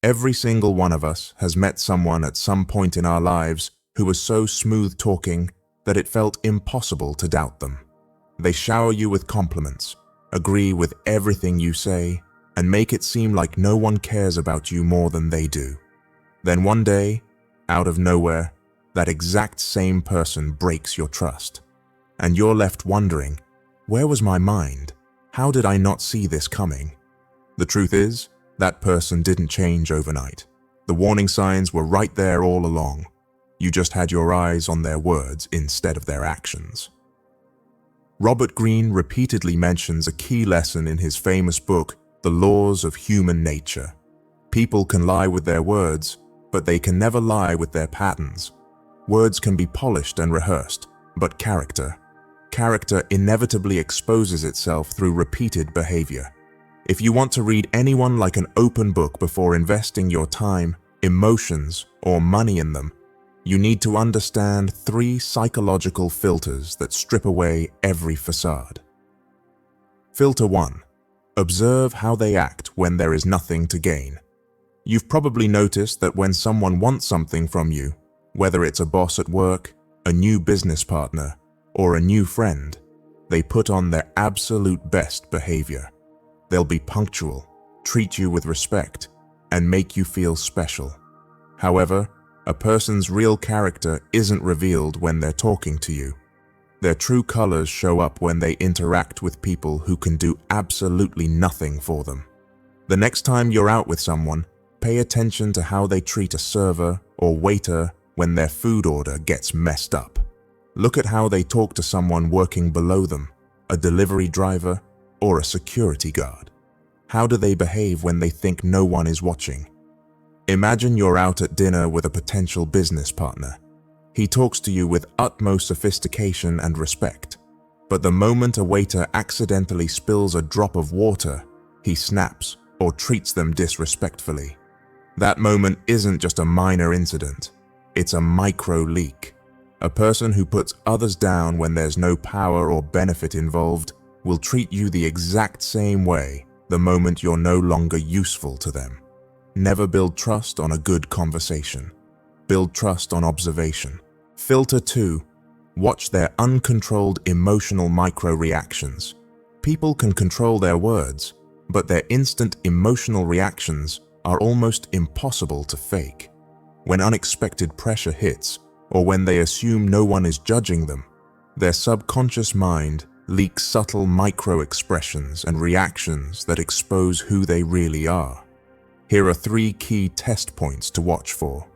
Every single one of us has met someone at some point in our lives who was so smooth-talking that it felt impossible to doubt them. They shower you with compliments, agree with everything you say, and make it seem like no one cares about you more than they do. Then one day, out of nowhere, that exact same person breaks your trust. And you're left wondering, where was my mind? How did I not see this coming? The truth is, that person didn't change overnight. The warning signs were right there all along. You just had your eyes on their words instead of their actions. Robert Greene repeatedly mentions a key lesson in his famous book, The Laws of Human Nature. People can lie with their words, but they can never lie with their patterns. Words can be polished and rehearsed, but character inevitably exposes itself through repeated behavior. If you want to read anyone like an open book before investing your time, emotions, or money in them, you need to understand 3 psychological filters that strip away every facade. Filter 1. Observe how they act when there is nothing to gain. You've probably noticed that when someone wants something from you, whether it's a boss at work, a new business partner, or a new friend, they put on their absolute best behavior. They'll be punctual, treat you with respect, and make you feel special. However, a person's real character isn't revealed when they're talking to you. Their true colors show up when they interact with people who can do absolutely nothing for them. The next time you're out with someone, pay attention to how they treat a server or waiter when their food order gets messed up. Look at how they talk to someone working below them, a delivery driver or a security guard. How do they behave when they think no one is watching? Imagine you're out at dinner with a potential business partner. He talks to you with utmost sophistication and respect, but the moment a waiter accidentally spills a drop of water, he snaps or treats them disrespectfully. That moment isn't just a minor incident, it's a micro leak. A person who puts others down when there's no power or benefit involved will treat you the exact same way the moment you're no longer useful to them. Never build trust on a good conversation. Build trust on observation. Filter 2. Watch their uncontrolled emotional micro-reactions. People can control their words, but their instant emotional reactions are almost impossible to fake. When unexpected pressure hits, or when they assume no one is judging them, their subconscious mind leaks subtle micro-expressions and reactions that expose who they really are. Here are 3 key test points to watch for.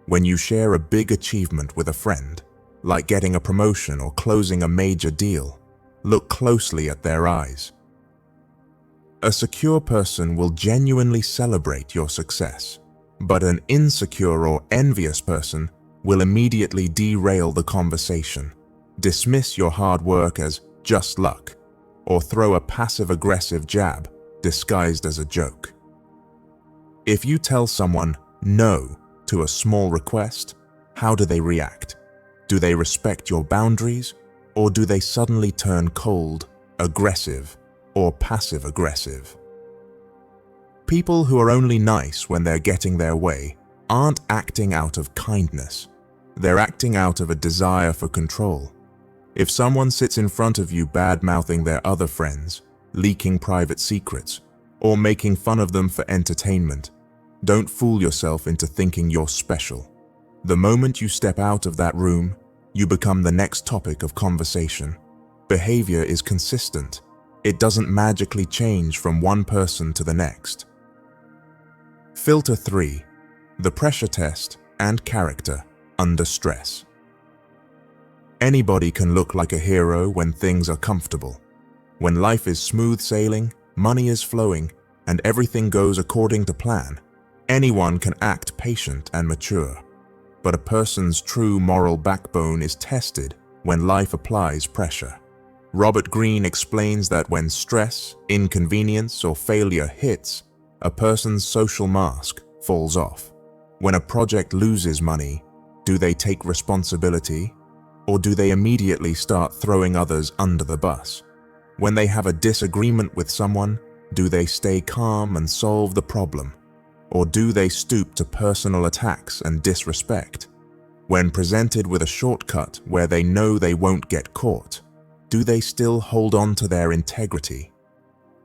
When you share a big achievement with a friend, like getting a promotion or closing a major deal, look closely at their eyes. A secure person will genuinely celebrate your success, but an insecure or envious person will immediately derail the conversation, dismiss your hard work as just luck, or throw a passive-aggressive jab disguised as a joke. If you tell someone no to a small request, how do they react? Do they respect your boundaries, or do they suddenly turn cold, aggressive, or passive-aggressive? People who are only nice when they're getting their way aren't acting out of kindness. They're acting out of a desire for control. If someone sits in front of you bad-mouthing their other friends, leaking private secrets, or making fun of them for entertainment, don't fool yourself into thinking you're special. The moment you step out of that room, you become the next topic of conversation. Behavior is consistent. It doesn't magically change from one person to the next. Filter 3. The pressure test and character under stress. Anybody can look like a hero when things are comfortable. When life is smooth sailing, money is flowing, and everything goes according to plan, anyone can act patient and mature. But a person's true moral backbone is tested when life applies pressure. Robert Greene explains that when stress, inconvenience, or failure hits, a person's social mask falls off. When a project loses money, do they take responsibility, or do they immediately start throwing others under the bus? When they have a disagreement with someone, do they stay calm and solve the problem, Or do they stoop to personal attacks and disrespect? When presented with a shortcut where they know they won't get caught, do they still hold on to their integrity?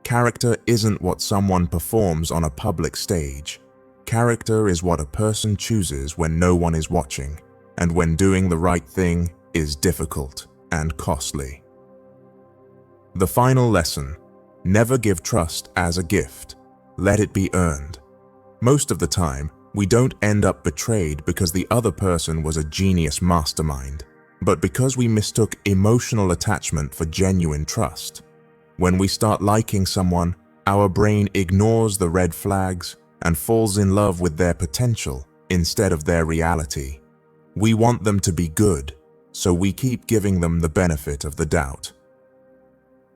Character isn't what someone performs on a public stage. Character is what a person chooses when no one is watching, and when doing the right thing is difficult and costly. The final lesson: never give trust as a gift. Let it be earned. Most of the time, we don't end up betrayed because the other person was a genius mastermind, but because we mistook emotional attachment for genuine trust. When we start liking someone, our brain ignores the red flags and falls in love with their potential instead of their reality. We want them to be good, so we keep giving them the benefit of the doubt.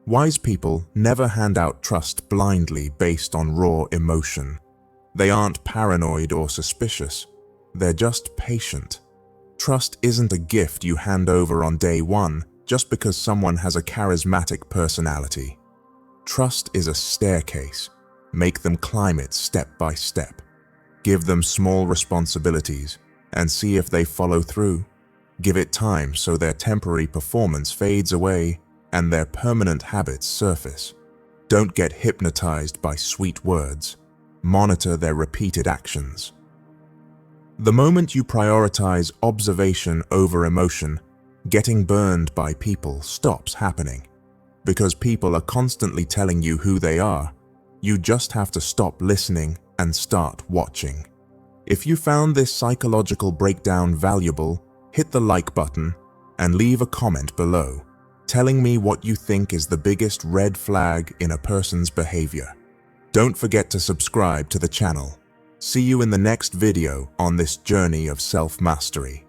Wise people never hand out trust blindly based on raw emotion. They aren't paranoid or suspicious. They're just patient. Trust isn't a gift you hand over on day one just because someone has a charismatic personality. Trust is a staircase. Make them climb it step by step. Give them small responsibilities and see if they follow through. Give it time so their temporary performance fades away and their permanent habits surface. Don't get hypnotized by sweet words. Monitor their repeated actions. The moment you prioritize observation over emotion, getting burned by people stops happening. Because people are constantly telling you who they are, you just have to stop listening and start watching. If you found this psychological breakdown valuable, hit the like button and leave a comment below, telling me what you think is the biggest red flag in a person's behavior. Don't forget to subscribe to the channel. See you in the next video on this journey of self-mastery.